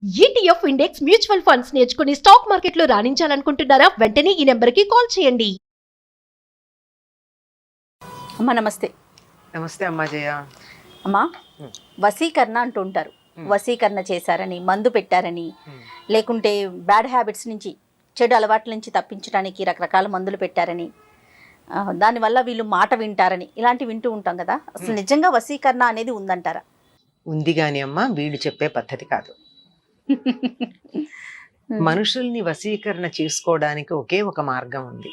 ETF index mutual funds నేర్చుకుని stock మార్కెట్లో రాణించాలనుకుంటున్నారా? వెంటనే ఈ నెంబర్కి కాల్ చేయండి. అమ్మ నమస్తే. నమస్తే అమ్మా జయ. అమ్మా, వశీకరణ అంటూ ఉంటారు. వశీకరణ చేశారని, మందు పెట్టారని, లేకుంటే బ్యాడ్ హ్యాబిట్స్ నుంచి, చెడు అలవాట్ల నుంచి తప్పించడానికి రకరకాల మందులు పెట్టారని, దానివల్ల వీళ్ళు మాట వింటారని, ఇలాంటివి వింటూ ఉంటాం కదా. అసలు నిజంగా వశీకరణ అనేది ఉందంటారా? ఉంది గాని అమ్మా, వీళ్ళు చెప్పే పద్ధతి కాదు. మనుషుల్ని వశీకరణ చేసుకోవడానికి ఒకే ఒక మార్గం ఉంది.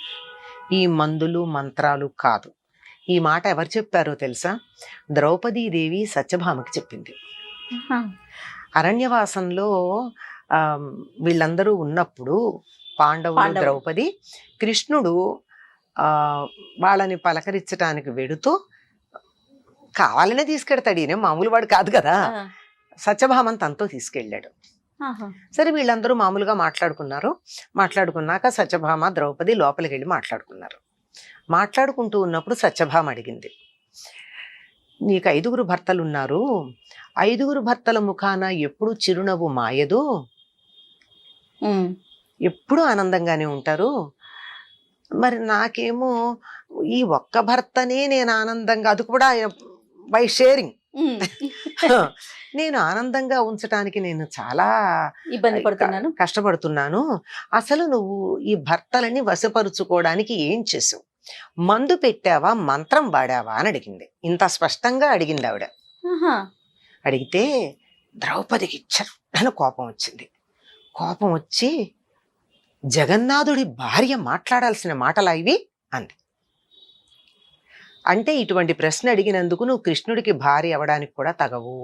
ఈ మందులు మంత్రాలు కాదు. ఈ మాట ఎవరు చెప్పారో తెలుసా? ద్రౌపదీదేవి సత్యభామకి చెప్పింది. అరణ్యవాసంలో వీళ్ళందరూ ఉన్నప్పుడు పాండవులు, ద్రౌపది, కృష్ణుడు వాళ్ళని పలకరించడానికి వెడుతూ కావాలనే తీసుకెడతాడు. ఈయన మామూలు వాడు కాదు కదా. సత్యభామని తనతో తీసుకెళ్ళాడు. సరే, వీళ్ళందరూ మామూలుగా మాట్లాడుకున్నాక సత్యభామ, ద్రౌపది లోపలికి వెళ్ళి మాట్లాడుకుంటూ ఉన్నప్పుడు సత్యభామ అడిగింది, నీకు 5 భర్తలు ఉన్నారు, 5 భర్తల ముఖాన ఎప్పుడు చిరునవ్వు మాయదు, ఎప్పుడు ఆనందంగానే ఉంటారు. మరి నాకేమో ఈ ఒక్క భర్తనే నేను ఆనందంగా, అది కూడా బై షేరింగ్, నేను ఆనందంగా ఉంచడానికి నేను చాలా ఇబ్బంది పడుతున్నాను, కష్టపడుతున్నాను. అసలు నువ్వు ఈ భర్తలని వశపరుచుకోవడానికి ఏం చేసావు? మందు పెట్టావా, మంత్రం వాడావా అని అడిగింది. ఇంత స్పష్టంగా అడిగింది ఆవిడ. అడిగితే ద్రౌపదికి ఇచ్చని కోపం వచ్చింది. కోపం వచ్చి, జగన్నాథుడి భార్య మాట్లాడాల్సిన మాటలా ఇవి అంది. అంటే ఇటువంటి ప్రశ్న అడిగినందుకు నువ్వు కృష్ణుడికి భార్య అవ్వడానికి కూడా తగవు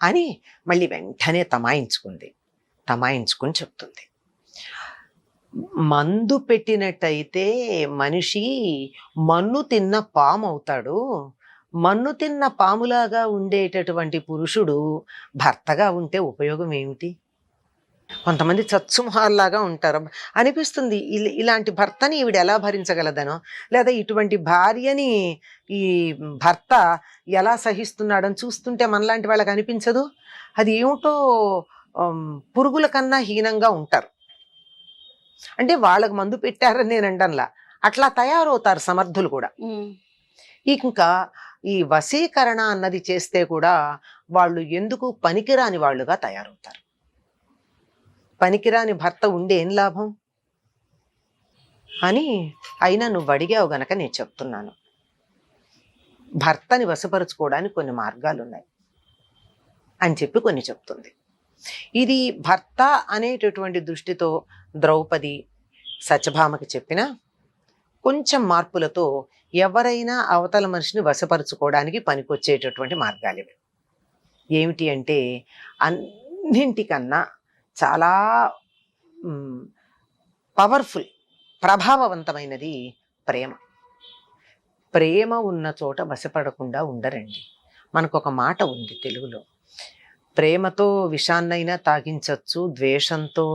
అని మళ్ళీ వెంటనే తమాయించుకుని చెప్తుంది. మందు పెట్టినట్టయితే మనిషి మన్ను తిన్న పాము అవుతాడు. మన్ను తిన్న పాములాగా ఉండేటటువంటి పురుషుడు భర్తగా ఉంటే ఉపయోగం ఏమిటి? కొంతమంది చచ్చుమహాల్లాగా ఉంటారు అనిపిస్తుంది. ఇలాంటి భర్తని ఈవిడ ఎలా భరించగలదనో, లేదా ఇటువంటి భార్యని ఈ భర్త ఎలా సహిస్తున్నాడని చూస్తుంటే మనలాంటి వాళ్ళకి అనిపించదు. అది ఏమిటో పురుగుల కన్నా హీనంగా ఉంటారు. అంటే వాళ్ళకు మందు పెట్టారని నేను అంటంలా, అట్లా తయారవుతారు సమర్థులు కూడా. ఇంకా ఈ వశీకరణ అన్నది చేస్తే కూడా వాళ్ళు ఎందుకు పనికిరాని వాళ్ళుగా తయారవుతారు. పనికిరాని భర్త ఉండే ఏం లాభం అని. అయినా నువ్వు అడిగావు గనక నేను చెప్తున్నాను. భర్తని వశపరుచుకోవడానికి కొన్ని మార్గాలు ఉన్నాయి అని చెప్పి కొన్ని చెప్తుంది. ఇది భర్త అనేటటువంటి దృష్టితో ద్రౌపది సత్యభామకి చెప్పిన కొంచెం మార్పులతో ఎవరైనా అవతల మనిషిని వశపరుచుకోవడానికి పనికొచ్చేటటువంటి మార్గాలు ఇవి. ఏమిటి అంటే, అన్నింటికన్నా చాలా పవర్ఫుల్, ప్రభావవంతమైనది ప్రేమ. ప్రేమ ఉన్న చోట వశపడకుండా ఉండరండి. మనకు ఒక మాట ఉంది తెలుగులో, ప్రేమతో విషాన్నైనా తాగించవచ్చు, ద్వేషంతో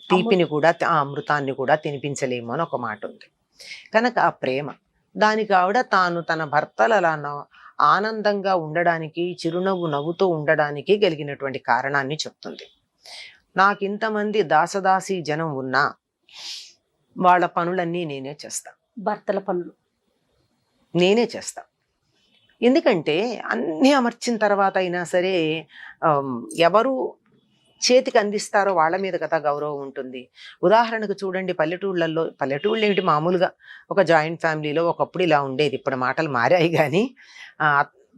తీపిని కూడా, అమృతాన్ని కూడా తినిపించలేము అని ఒక మాట ఉంది. కనుక ఆ ప్రేమ, దానికి ఆవిడ తాను తన భర్తలలా ఆనందంగా ఉండడానికి, చిరునవ్వు నవ్వుతూ ఉండడానికి కలిగినటువంటి కారణాన్ని చెప్తుంది. నాకు ఇంతమంది దాసదాసి జనం ఉన్నా వాళ్ళ పనులన్నీ నేనే చేస్తా, భర్తల పనులు నేనే చేస్తా. ఎందుకంటే అన్నీ అమర్చిన తర్వాత అయినా సరే ఎవరు చేతికి అందిస్తారో వాళ్ళ మీద కదా గౌరవం ఉంటుంది. ఉదాహరణకు చూడండి, పల్లెటూళ్ళు ఏమిటి, మామూలుగా ఒక జాయింట్ ఫ్యామిలీలో ఒకప్పుడు ఇలా ఉండేది. ఇప్పుడు మాటలు మారాయి. కానీ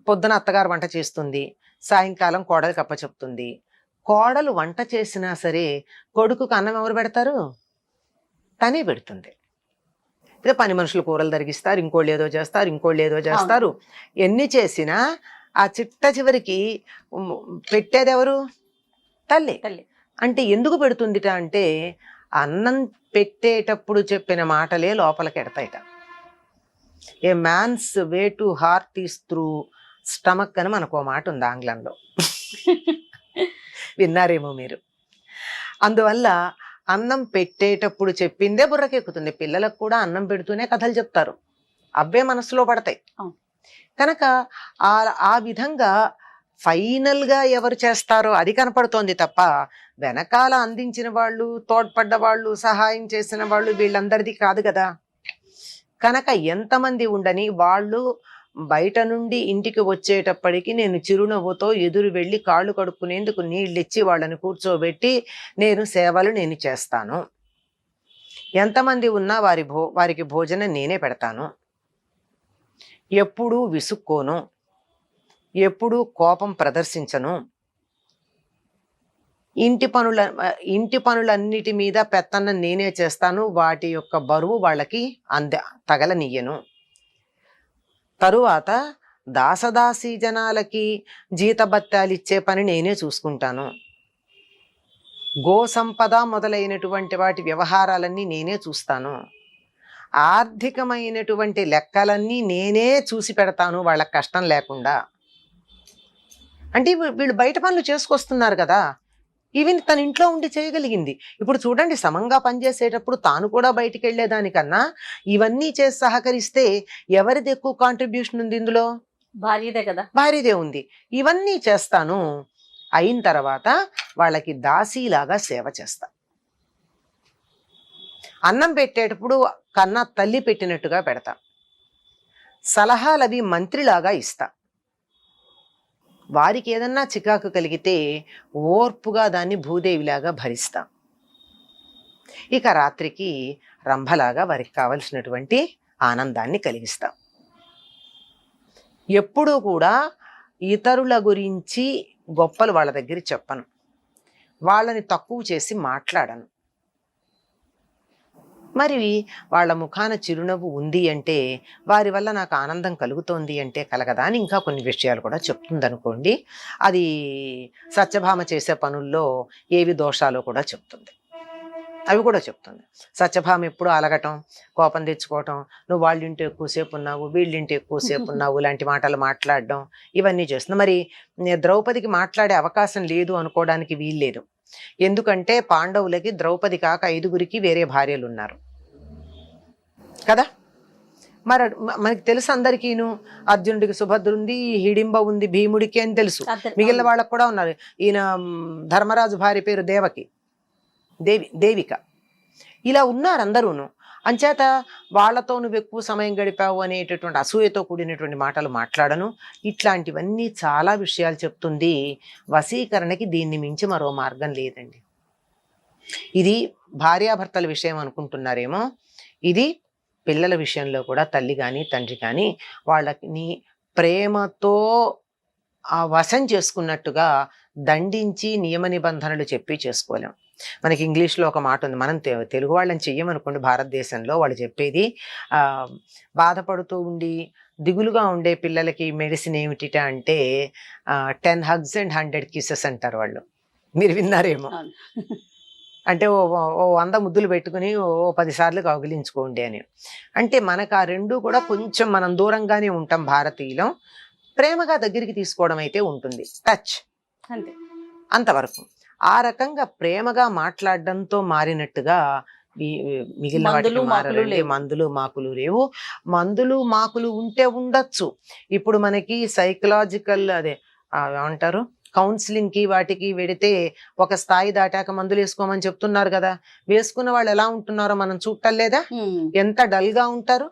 పొద్దున అత్తగారు వంట చేస్తుంది, సాయంకాలం కోడలికి అప్పచెప్తుంది. కోడలు వంట చేసినా సరే కొడుకుకు అన్నం ఎవరు పెడతారు? తనే పెడుతుంది. ఇదే పని మనుషులు కూరలు తరిగిస్తారు, ఇంకోళ్ళు ఏదో చేస్తారు. ఎన్ని చేసినా ఆ చిట్ట చివరికి పెట్టేది ఎవరు? తల్లి. అంటే ఎందుకు పెడుతుందిట అంటే, అన్నం పెట్టేటప్పుడు చెప్పిన మాటలే లోపలికి ఎడతాయిట. A man's way to heart is through stomach అని మనకు ఓ మాట ఉంది ఆంగ్లంలో. విన్నారేమో మీరు. అందువల్ల అన్నం పెట్టేటప్పుడు చెప్పిందే బుర్రకెక్కుతుంది. పిల్లలకు కూడా అన్నం పెడుతూనే కథలు చెప్తారు, అవే మనసులో పడతాయి. కనుక ఆ విధంగా ఫైనల్ గా ఎవరు చేస్తారో అది కనపడుతోంది తప్ప వెనకాల అందించిన వాళ్ళు, తోడ్పడ్డ వాళ్ళు, సహాయం చేసిన వాళ్ళు వీళ్ళందరిది కాదు కదా. కనుక ఎంతమంది ఉండని వాళ్ళు బయట నుండి ఇంటికి వచ్చేటప్పటికి నేను చిరునవ్వుతో ఎదురు వెళ్ళి కాళ్ళు కడుక్కునేందుకు నీళ్ళిచ్చి వాళ్ళని కూర్చోబెట్టి నేను చేస్తాను. ఎంతమంది ఉన్నా వారికి భోజనం నేనే పెడతాను. ఎప్పుడూ విసుక్కోను, ఎప్పుడూ కోపం ప్రదర్శించను. ఇంటి పనులన్నిటి మీద పెత్తనం నేనే చేస్తాను. వాటి యొక్క బరువు వాళ్ళకి తగలనియ్యను. తరువాత దాసదాసీ జనాలకి జీతభత్యాలిచ్చే పని నేనే చూసుకుంటాను. గో సంపద మొదలైనటువంటి వాటి వ్యవహారాలన్నీ నేనే చూస్తాను. ఆర్థికమైనటువంటి లెక్కలన్నీ నేనే చూసి పెడతాను వాళ్ళకి కష్టం లేకుండా. అంటే వీళ్ళు బయట పనులు చేసుకొస్తున్నారు కదా, ఈవెన్ తన ఇంట్లో ఉండి చేయగలిగింది. ఇప్పుడు చూడండి, సమంగా పనిచేసేటప్పుడు తాను కూడా బయటికి వెళ్ళేదానికన్నా ఇవన్నీ చేసి సహకరిస్తే ఎవరిది ఎక్కువ కాంట్రిబ్యూషన్ ఉంది ఇందులో? భార్యదే కదా. భార్యదే ఉంది. ఇవన్నీ చేస్తాను. అయిన తర్వాత వాళ్ళకి దాసీలాగా సేవ చేస్తా. అన్నం పెట్టేటప్పుడు కన్నా తల్లి పెట్టినట్టుగా పెడతా. సలహాలు అవి మంత్రిలాగా ఇస్తా. వారికి ఏదన్నా చికాకు కలిగితే ఓర్పుగా దాన్ని భూదేవిలాగా భరిస్తా. ఇక రాత్రికి రంభలాగా వారికి కావలసినటువంటి ఆనందాన్ని కలిగిస్తా. ఎప్పుడూ కూడా ఇతరుల గురించి గొప్పలు వాళ్ళ దగ్గర చెప్పను. వాళ్ళని తక్కువ చేసి మాట్లాడను. మరి వాళ్ళ ముఖాన చిరునవ్వు ఉంది అంటే వారి వల్ల నాకు ఆనందం కలుగుతోంది అంటే కలగదా అని ఇంకా కొన్ని విషయాలు కూడా చెప్తుందనుకోండి. అది సత్యభామ చేసే పనుల్లో ఏవి దోషాలో కూడా చెప్తుంది. అవి కూడా చెప్తుంది. సత్యభామ ఎప్పుడు అలగటం, కోపం తెచ్చుకోవటం, నువ్వు వాళ్ళింటి ఎక్కువసేపు ఉన్నావు, వీళ్ళింటి ఎక్కువసేపు ఉన్నావు లాంటి మాటలు మాట్లాడడం, ఇవన్నీ చేస్తుంది. మరి ద్రౌపదికి మాట్లాడే అవకాశం లేదు అనుకోవడానికి వీల్లేదు. ఎందుకంటే పాండవులకి ద్రౌపది కాక 5గురికి వేరే భార్యలు ఉన్నారు కదా. మరి మనకి తెలుసు అందరికీను, అర్జునుడికి సుభద్ర ఉంది, హిడింబ ఉంది, భీముడికి అని తెలుసు. మిగిలిన వాళ్ళకు కూడా ఉన్నారు. ఈయన ధర్మరాజు భార్య పేరు దేవిక. ఇలా ఉన్నారు అందరూను. అంచేత వాళ్ళతో నువ్వు ఎక్కువ సమయం గడిపావు అనేటటువంటి అసూయతో కూడినటువంటి మాటలు మాట్లాడను. ఇట్లాంటివన్నీ చాలా విషయాలు చెప్తుంది. వశీకరణకి దీన్ని మించి మరో మార్గం లేదండి. ఇది భార్యాభర్తల విషయం అనుకుంటున్నారేమో, ఇది పిల్లల విషయంలో కూడా తల్లి కానీ తండ్రి కానీ వాళ్ళని ప్రేమతో వశం చేసుకున్నట్టుగా దండించి నియమ నిబంధనలు చెప్పి చేసుకోలేం. మనకి ఇంగ్లీష్లో ఒక మాట ఉంది, మనం తెలుగు వాళ్ళని చెయ్యమనుకోండి భారతదేశంలో, వాళ్ళు చెప్పేది బాధపడుతూ ఉండి దిగులుగా ఉండే పిల్లలకి మెడిసిన్ ఏమిటిట అంటే 10 hugs and 100 kisses అంటారు వాళ్ళు. మీరు విన్నారేమో. అంటే ఓ 100 ముద్దులు పెట్టుకుని ఓ 10 సార్లు కౌగిలించుకోండి అని. అంటే మనకు ఆ రెండు కూడా కొంచెం మనం దూరంగానే ఉంటాం భారతీయులం. ప్రేమగా దగ్గరికి తీసుకోవడం అయితే ఉంటుంది, టచ్ అంతే, అంతవరకు. ఆ రకంగా ప్రేమగా మాట్లాడడంతో మారినట్టుగా మిగిలిన వాటికి మారండి. మందులు మాకులు లేవు. మందులు మాకులు ఉంటే ఉండొచ్చు. ఇప్పుడు మనకి సైకలాజికల్ ఏమంటారు, కౌన్సిలింగ్ కి వాటికి వెడితే ఒక స్థాయి దాటాక మందులు వేసుకోమని చెప్తున్నారు కదా. వేసుకున్న వాళ్ళు ఎలా ఉంటున్నారో మనం చూడటం లేదా? ఎంత డల్ గా ఉంటారు.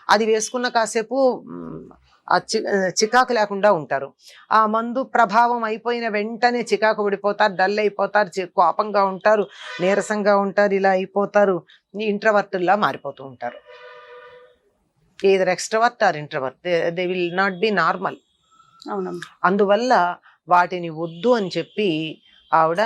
అది వేసుకున్న కాసేపు చికాకు లేకుండా ఉంటారు. ఆ మందు ప్రభావం అయిపోయిన వెంటనే చికాకు పడిపోతారు, డల్ అయిపోతారు, కోపంగా ఉంటారు, నీరసంగా ఉంటారు, ఇలా అయిపోతారు, ఇంట్రవర్ట్లా మారిపోతూ ఉంటారు. Either extrovert or introvert, they will not be normal. అందువల్ల వాటిని వద్దు అని చెప్పి ఆవిడ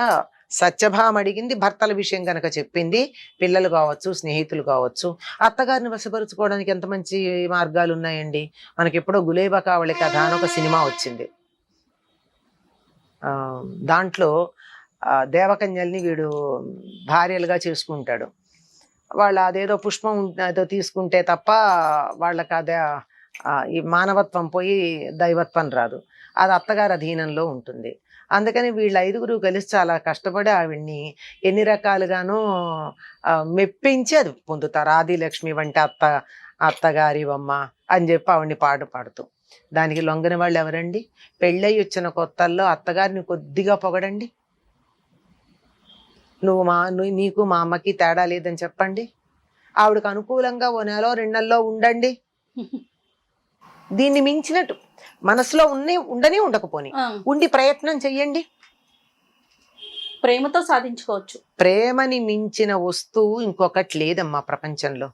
సత్యభామ అడిగింది. భర్తల విషయం కనుక చెప్పింది. పిల్లలు కావచ్చు, స్నేహితులు కావచ్చు, అత్తగారిని వశపరుచుకోవడానికి ఎంత మంచి మార్గాలు ఉన్నాయండి. మనకి ఎప్పుడో గులేబా కావళి కథ అని ఒక సినిమా వచ్చింది. దాంట్లో దేవకన్యల్ని వీడు భార్యలుగా చేసుకుంటాడు. వాళ్ళు అదేదో పుష్పం ఏదో తీసుకుంటే తప్ప వాళ్ళకి అదే ఈ మానవత్వం పోయి దైవత్వం రాదు. అది అత్తగారి అధీనంలో ఉంటుంది. అందుకని వీళ్ళ 5గురు కలిసి చాలా కష్టపడి ఆవిడ్ని ఎన్ని రకాలుగానో మెప్పించి అది పొందుతారు. ఆదిలక్ష్మి వంటి అత్తగారి బొమ్మ అని చెప్పి ఆవిడ్ని పాడుతూ దానికి లొంగని వాళ్ళు ఎవరండి? పెళ్ళయి వచ్చిన కొత్తల్లో అత్తగారిని కొద్దిగా పొగడండి. నీకు మా అమ్మకి తేడా లేదని చెప్పండి. ఆవిడకు అనుకూలంగా ఓ నెలలో 2 నెలల్లో ఉండండి. దీన్ని మించినట్టు మనసులో ఉండని ఉండకపోని ఉండి ప్రయత్నం చెయ్యండి. ప్రేమతో సాధించుకోవచ్చు. ప్రేమని మించిన వస్తువు ఇంకొకటి లేదమ్మా ప్రపంచంలో.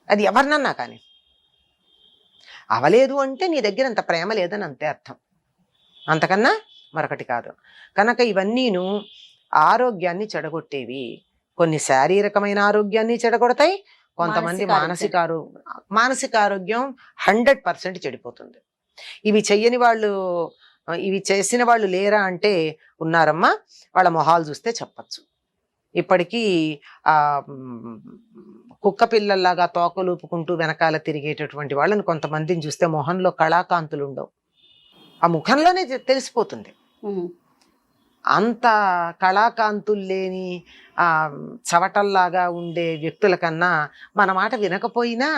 అది ఎవరినన్నా కానీ. అవలేదు అంటే నీ దగ్గర అంత ప్రేమ లేదని అంతే అర్థం, అంతకన్నా మరొకటి కాదు. కనుక ఇవన్నీను ఆరోగ్యాన్ని చెడగొట్టేవి. కొన్ని శారీరకమైన ఆరోగ్యాన్ని చెడగొడతాయి, కొంతమంది మానసిక ఆరోగ్యం 100% చెడిపోతుంది. ఇవి చెయ్యని వాళ్ళు, ఇవి చేసిన వాళ్ళు లేరా అంటే ఉన్నారమ్మా. వాళ్ళ మొహాలు చూస్తే చెప్పచ్చు. ఇప్పటికీ కుక్క పిల్లల్లాగా తోకలూపుకుంటూ వెనకాల తిరిగేటటువంటి వాళ్ళని కొంతమందిని చూస్తే మొహంలో కళాకాంతులు ఉండవు. ఆ ముఖంలోనే తెలిసిపోతుంది. అంత కళాకాంతులు లేని చవటల్లాగా ఉండే వ్యక్తుల కన్నా మన మాట వినకపోయినా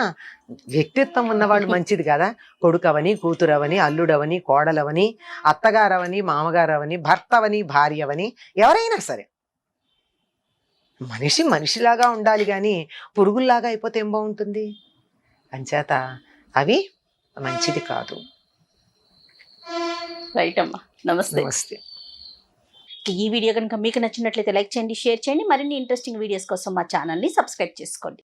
వ్యక్తిత్వం ఉన్నవాళ్ళు మంచిది కదా. కొడుకవని, కూతురవని, అల్లుడవని, కోడలవని, అత్తగారవని, మామగారవని, భర్తవని, భార్యవని, ఎవరైనా సరే మనిషిలాగా ఉండాలి కానీ పురుగుల్లాగా అయిపోతే ఏం బాగుంటుంది? అంచేత అవి మంచిది కాదు. రైట్ అమ్మా, నమస్తే. నమస్తే. ఈ వీడియో కనుక మీకు నచ్చినట్లయితే లైక్ చేయండి, షేర్ చేయండి. మరిన్ని ఇంట్రెస్టింగ్ వీడియోస్ కోసం మా ఛానల్ని సబ్స్క్రైబ్ చేసుకోండి.